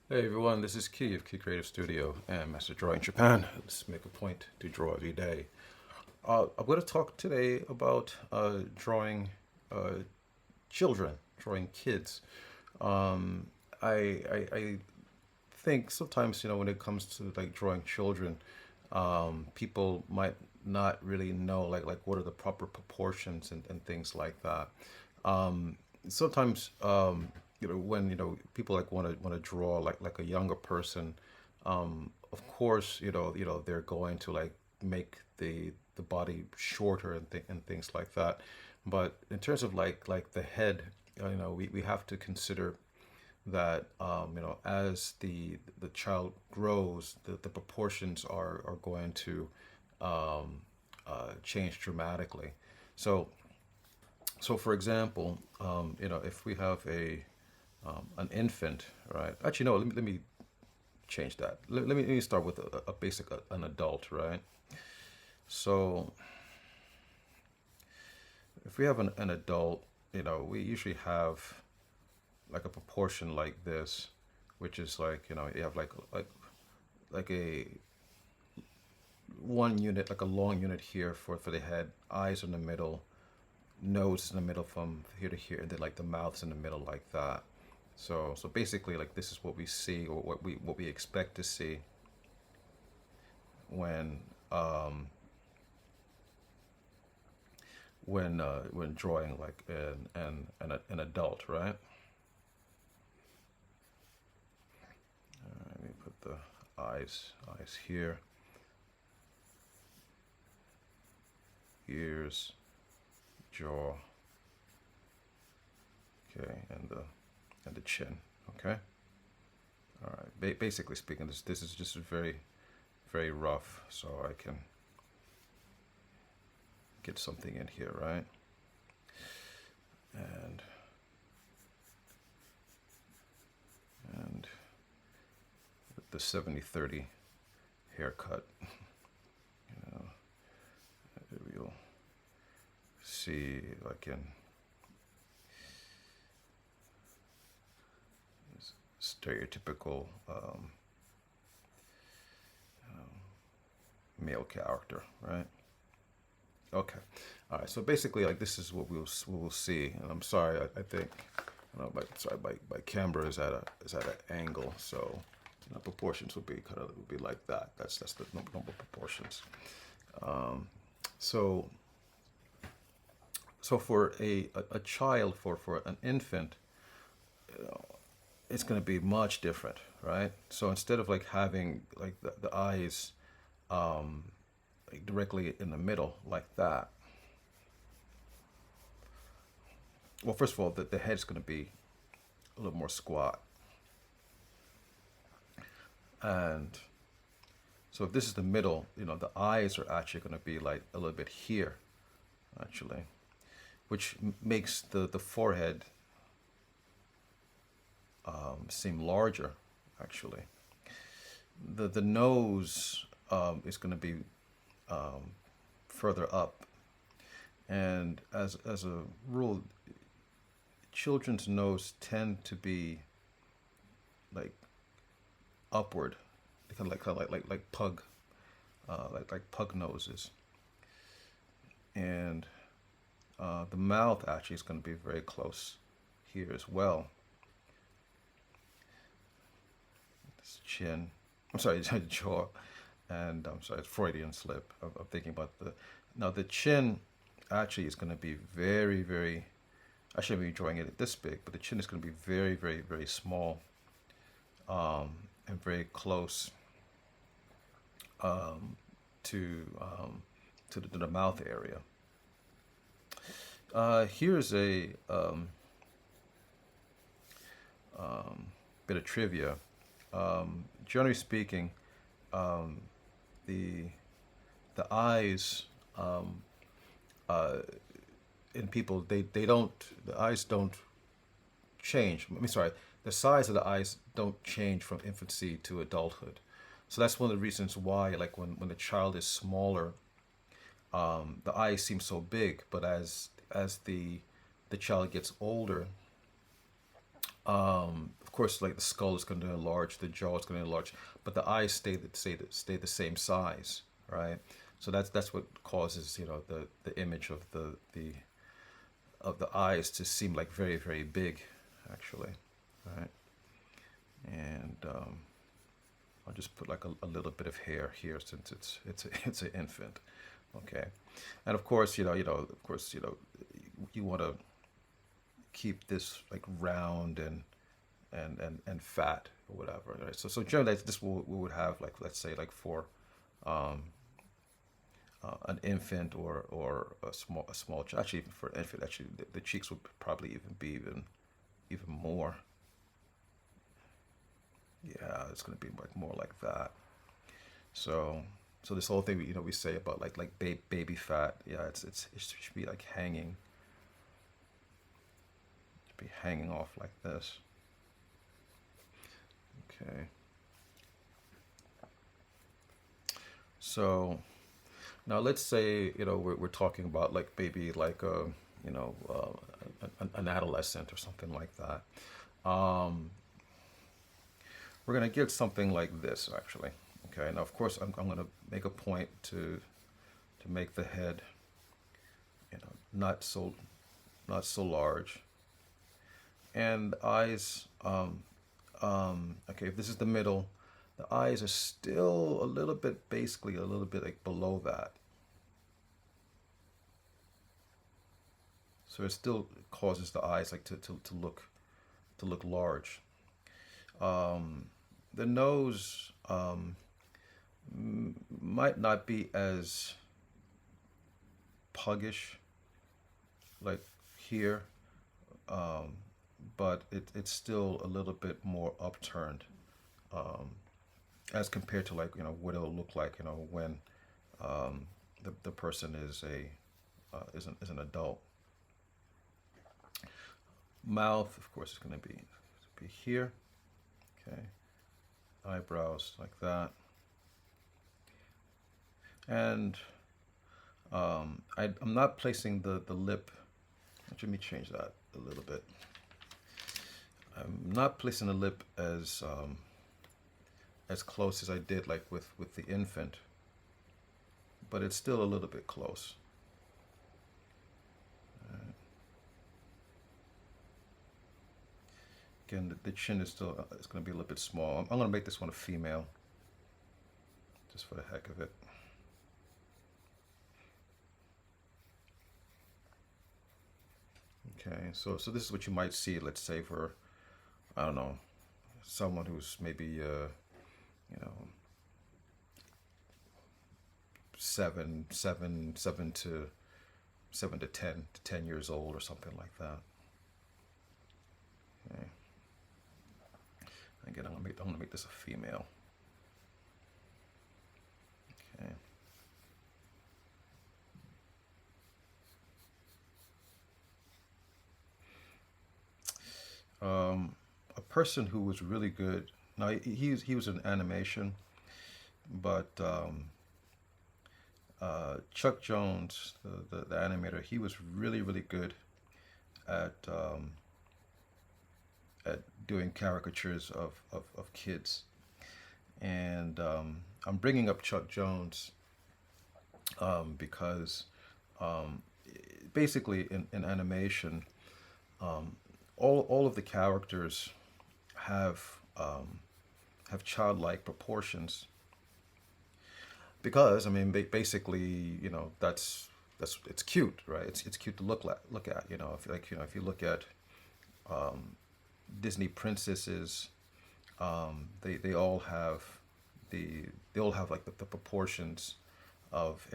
Hey everyone, this is Key of Key Creative Studio and Master Drawing Japan. Let's make a point to draw every day. I'm going to talk today about drawing uh, children, drawing kids. Um, I think sometimes, when it comes to like drawing children, people might not really know like what are the proper proportions and things like that. Um, Sometimes, when people like want to draw like a younger person, of course, they're going to like make the body shorter and things like that. But in terms of like the head, we have to consider that as the child grows, the proportions are going to change dramatically. So for example, if we have an infant, right? Actually, no. Let me change that. Let me start with a basic an adult, right? So if we have an adult, we usually have like a proportion like this, which is like you have like a one unit, like a long unit here for the head, eyes in the middle, nose in the middle from here to here, and then like the mouth's in the middle like that. So basically, like this is what we see, or what we expect to see when um, when drawing like an adult, right? Let me put the eyes here, ears, jaw, okay, and the chin, okay. All right. Basically speaking, this is just very rough, so I can get something in here, right? And and the 70-30 haircut, you'll see like in stereotypical male character, right? Okay. All right. So basically, like this is what we will see. And I'm sorry, I think, my camera is at an angle, so proportions will be would be like that. That's the normal proportions. So for a child, for an infant, it's going to be much different, right? So instead of like having like the eyes like directly in the middle like that, well, first of all, the head's going to be a little more squat. And so if this is the middle, the eyes are actually going to be like a little bit here, actually, which makes the forehead seem larger, actually. The nose is going to be further up. And as a rule, children's nose tend to be like upward, kind of like pug, like pug noses, and the mouth actually is going to be very close here as well. This chin, I'm sorry, jaw, and I'm sorry, it's Freudian slip of thinking about the chin actually is going to be very. I shouldn't be drawing it this big, but the chin is going to be very small, and very close to the mouth area. Here's a bit of trivia. Generally speaking, um, the the eyes uh, in people, they don't the eyes don't change. I mean, sorry, the size of the eyes don't change from infancy to adulthood. So that's one of the reasons why, like when the child is smaller, the eyes seem so big. But as the child gets older, Of course, like the skull is going to enlarge, the jaw is going to enlarge, but the eyes stay the same size, right? So that's what causes the image of the eyes to seem like very big, actually, right? And I'll just put like a little bit of hair here since it's an infant, okay? And of course, you want to keep this like round and fat or whatever, right? So generally this we would have like, let's say, like for um, an infant or a small actually even for an infant, actually the cheeks would probably even be even more. Yeah, it's gonna be like more like that. So this whole thing we say about like baby fat, yeah, it should be like hanging, it should be hanging off like this. Okay. So now let's say we're talking about like maybe like a you know an adolescent or something like that. Um, we're gonna get something like this actually. Okay. Now of course I'm gonna make a point to make the head not so large, and the eyes. Okay, if this is the middle, the eyes are still a little bit, basically a little bit like below that. So it still causes the eyes like to look large. The nose might not be as puggish like here, um, but it's still a little bit more upturned um, as compared to like what it'll look like when the person is is an adult. Mouth, of course, is going to be here. Okay, eyebrows like that, and I'm not placing the lip. Let me change that a little bit. I'm not placing the lip as close as I did like with the infant, but it's still a little bit close. Again, the chin is still it's going to be a little bit small. I'm going to make this one a female, just for the heck of it. Okay, so this is what you might see. Let's say for I don't know, someone who's maybe you know 7 to 10 years old or something like that. Okay. Again, I'm gonna make this a female. Okay. A person who was really good. Now he was in animation, but Chuck Jones, the animator, he was really good at at doing caricatures of kids. And I'm bringing up Chuck Jones because basically in animation, all of the characters have childlike proportions because I mean basically that's it's cute, right? It's cute to look at. If you look at Disney princesses, they all have they all have like the proportions of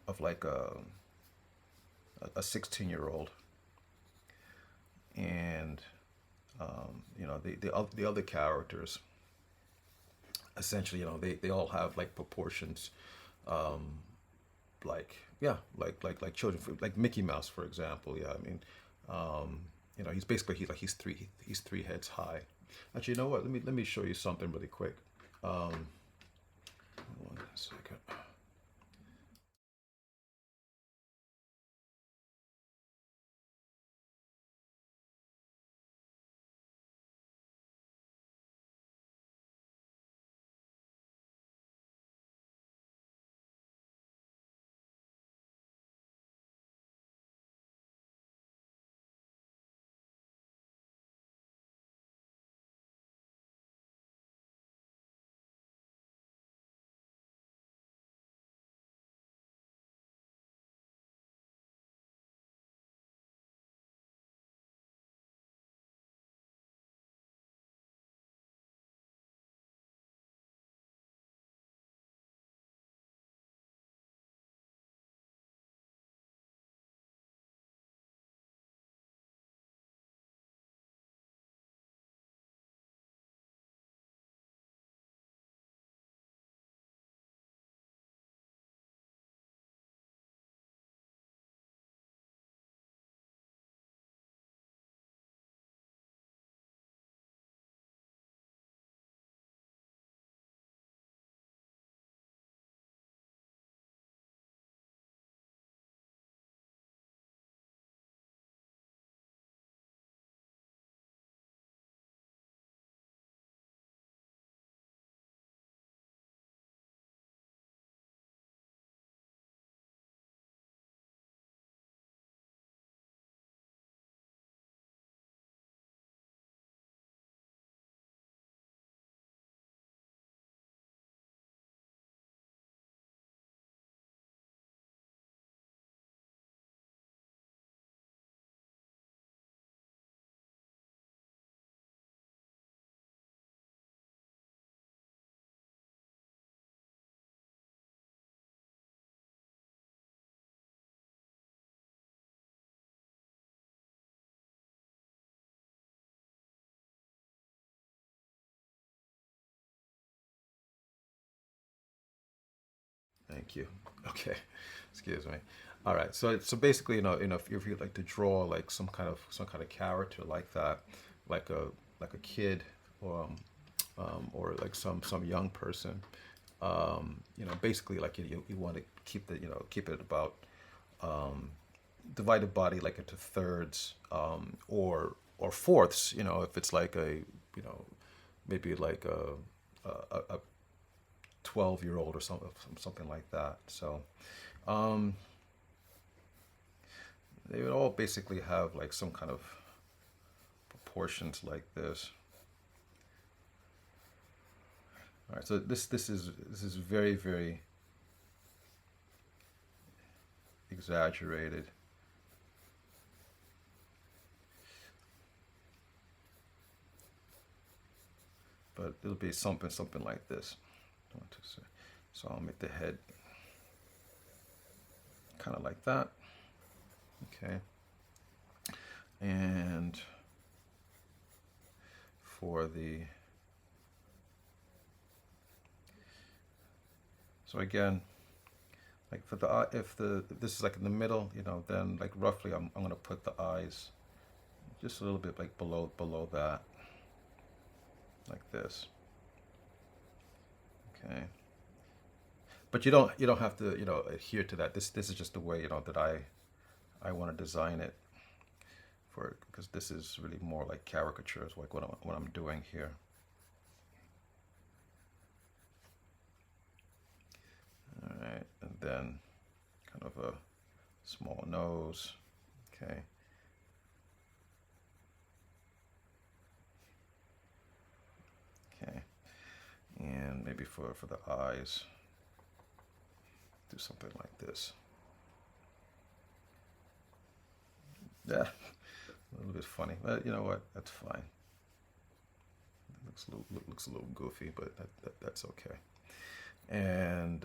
of like a 16-year-old, and the other characters essentially they all have like proportions like yeah like children like Mickey Mouse, for example. Yeah, I mean he's basically he's three heads high. Actually, you know what, let me show you something really quick. um 1 second. Thank you. Okay, excuse me. All right. So basically, if you'd like to draw like some kind of character like that, like a kid, or like some young person, basically like you want to keep it about divide the body like into thirds, or fourths. If it's like you know maybe like a 12-year-old or something like that. So they would all basically have like some kind of proportions like this. All right, so this is very, very exaggerated, but it'll be something like this. So I'll make the head kind of like that. Okay, and for the so again, like for the eye, if this is like in the middle, then like roughly I'm gonna put the eyes just a little bit like below that, like this. Okay, but you don't have to adhere to that. This is just the way that I want to design it for, because this is really more like caricatures, like what I'm doing here. All right, and then kind of a small nose. Okay. Okay. And maybe for the eyes, do something like this. Yeah, a little bit funny, but you know what? That's fine. It looks a little goofy, but that's okay. And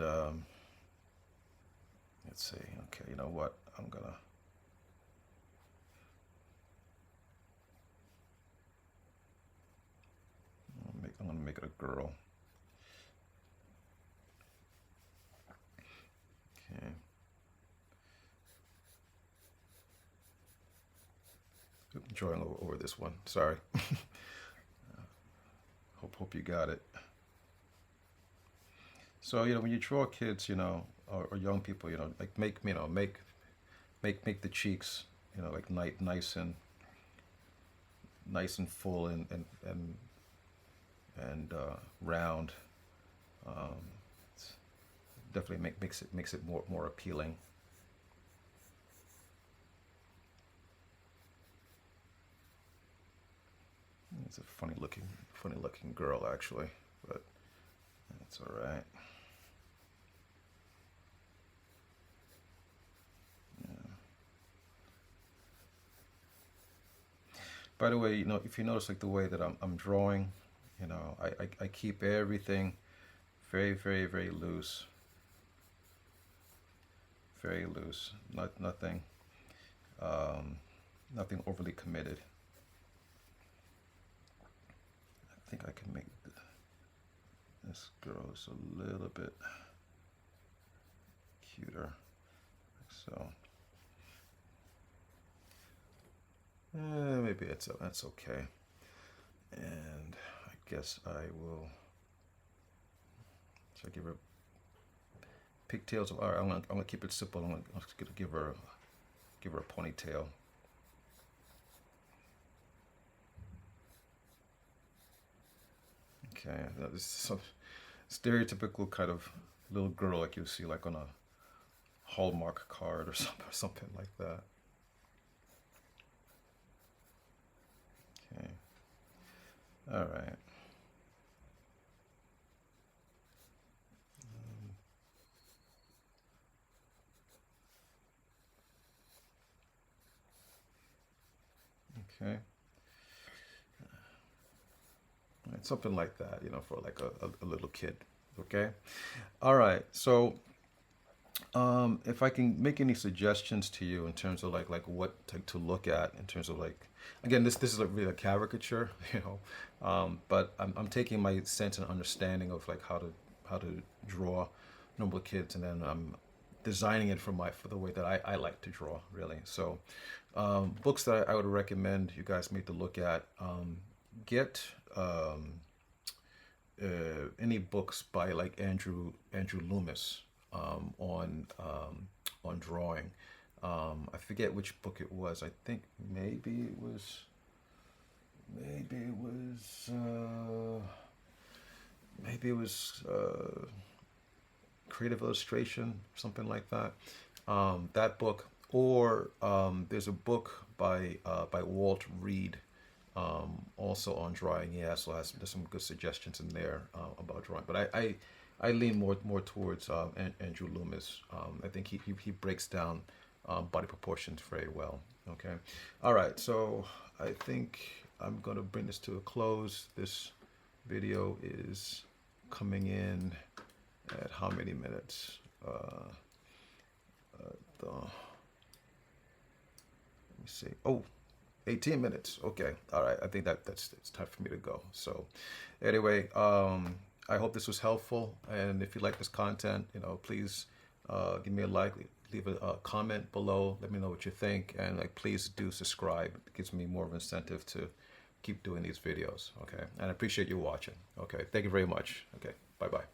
let's see. Okay, you know what? I'm gonna make it a girl. Okay. Drawing over this one. Sorry. Hope you got it. So when you draw kids, or young people, like make the cheeks, like nice and full and round. Um, Definitely makes it more appealing. It's a funny looking girl actually, but that's all right. Yeah. By the way, if you notice like the way that I'm drawing, I keep everything very, very, very loose, very loose. Um, Nothing overly committed. I think I can make this girl just a little bit cuter, like so. Maybe that's okay. And I guess I will. So I give her pigtails. All right, I'm gonna keep it simple. I'm gonna give her a ponytail. Okay, that is some stereotypical kind of little girl like you see like on a Hallmark card or something like that. Okay, all right. Okay, right, something like that, for like a little kid. Okay, all right. So if I can make any suggestions to you in terms of like what to look at in terms of like, again, this is a really a caricature, but I'm taking my sense and understanding of like how to draw normal kids, and then I'm designing it for the way that I like to draw, really. So books that I would recommend you guys need to look at. Get any books by like Andrew Loomis on drawing. I forget which book it was. I think maybe it was creative illustration, something like that. That book, or there's a book by Walt Reed, also on drawing. He also has there's some good suggestions in there about drawing. But I lean more towards Andrew Loomis. I think he breaks down body proportions very well. Okay, all right. So I think I'm gonna bring this to a close. This video is coming in at how many minutes? Let me see. Oh, 18 minutes. Okay. All right. I think that's it's time for me to go. So anyway, I hope this was helpful. And if you like this content, please give me a like, leave a comment below. Let me know what you think. And like, please do subscribe. It gives me more of an incentive to keep doing these videos. Okay. And I appreciate you watching. Okay. Thank you very much. Okay. Bye-bye.